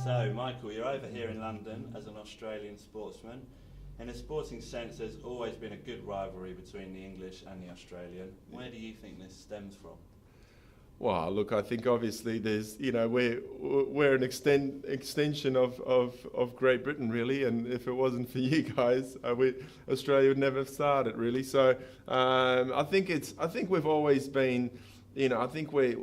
So, Michael, you're over here in London as an Australian sportsman. In a sporting sense, there's always been a good rivalry between the English and the Australian. Where do you think this stems from? Well, look, I think obviously there's, we're an extension of Great Britain, really, and if it wasn't for you guys, Australia would never have started, really. So I think we've always been, I think we're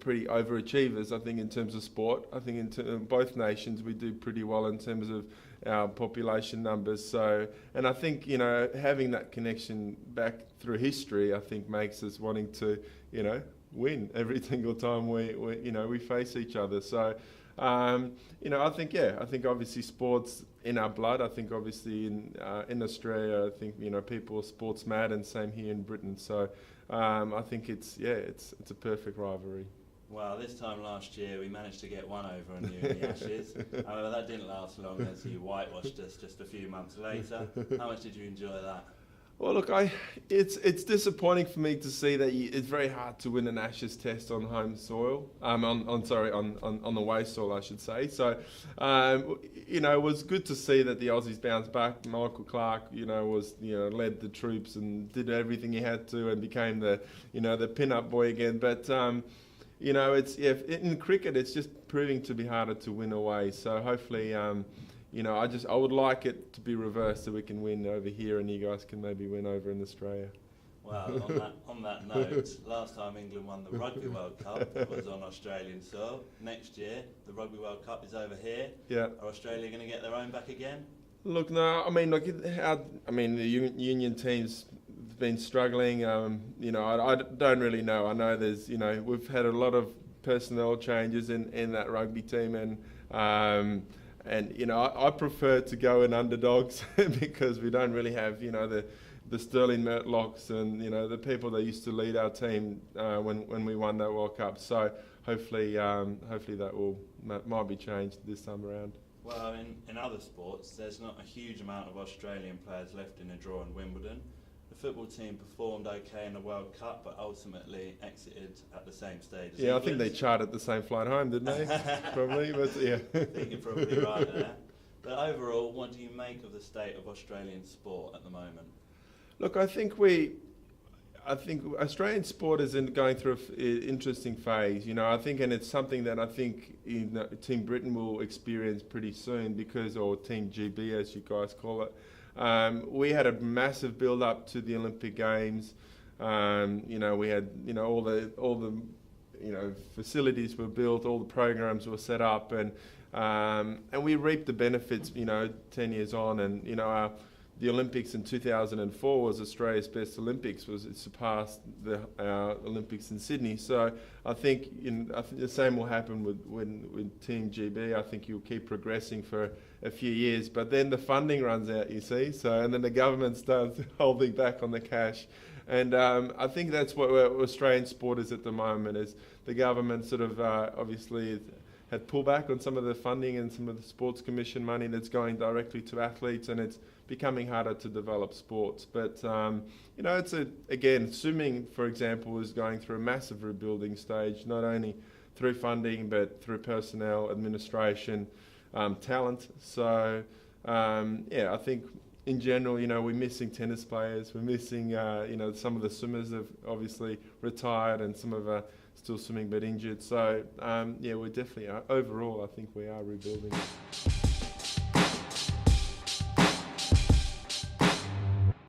pretty overachievers. I think in terms of sport, I think in both nations we do pretty well in terms of our population numbers. So, and I think having that connection back through history, I think makes us wanting to, win every single time we face each other. So, I think obviously sports in our blood. I think obviously in Australia, I think people are sports mad, and same here in Britain. So, I think it's a perfect rivalry. Well, this time last year we managed to get one over on you in the Ashes. However, that didn't last long as you whitewashed us just a few months later. How much did you enjoy that? Well, look, it's disappointing for me to see that it's very hard to win an Ashes test on home soil. On the away soil, I should say. So, it was good to see that the Aussies bounced back. Michael led the troops and did everything he had to, and became the pin-up boy again. But in cricket, it's just proving to be harder to win away. So hopefully, I would like it to be reversed so we can win over here and you guys can maybe win over in Australia. Well, on that note, last time England won the Rugby World Cup was on Australian soil. Next year, the Rugby World Cup is over here. Yeah. Are Australia going to get their own back again? Look, no. The union team's been struggling. I don't really know. I know there's, we've had a lot of personnel changes in that rugby team, and I prefer to go in underdogs because we don't really have, the Sterling Mertlocks and, the people that used to lead our team when we won that World Cup. So hopefully that might be changed this time around. Well, in other sports, there's not a huge amount of Australian players left in a draw in Wimbledon. The football team performed okay in the World Cup, but ultimately exited at the same stage as England. I think they chartered the same flight home, didn't they? Probably, but yeah. I think you're probably right there. But overall, what do you make of the state of Australian sport at the moment? Look, I think Australian sport is going through an interesting phase. I think, and it's something that I think Team Britain will experience pretty soon or Team GB as you guys call it. We had a massive build-up to the Olympic Games. We had all the facilities were built, all the programs were set up, and we reaped the benefits. 10 years on, and the Olympics in 2004 was Australia's best Olympics. It surpassed the Olympics in Sydney. So I think the same will happen with Team GB. I think you'll keep progressing for a few years, but then the funding runs out, you see. So, and then the government starts holding back on the cash. And I think that's what Australian sport is at the moment, is the government sort of obviously had pulled back on some of the funding and some of the sports commission money that's going directly to athletes, and it's becoming harder to develop sports. But, swimming, for example, is going through a massive rebuilding stage, not only through funding, but through personnel, administration, talent. So, I think in general, we're missing tennis players, we're missing, some of the swimmers have obviously retired, and some of are still swimming but injured. So, we're definitely, overall, I think we are rebuilding.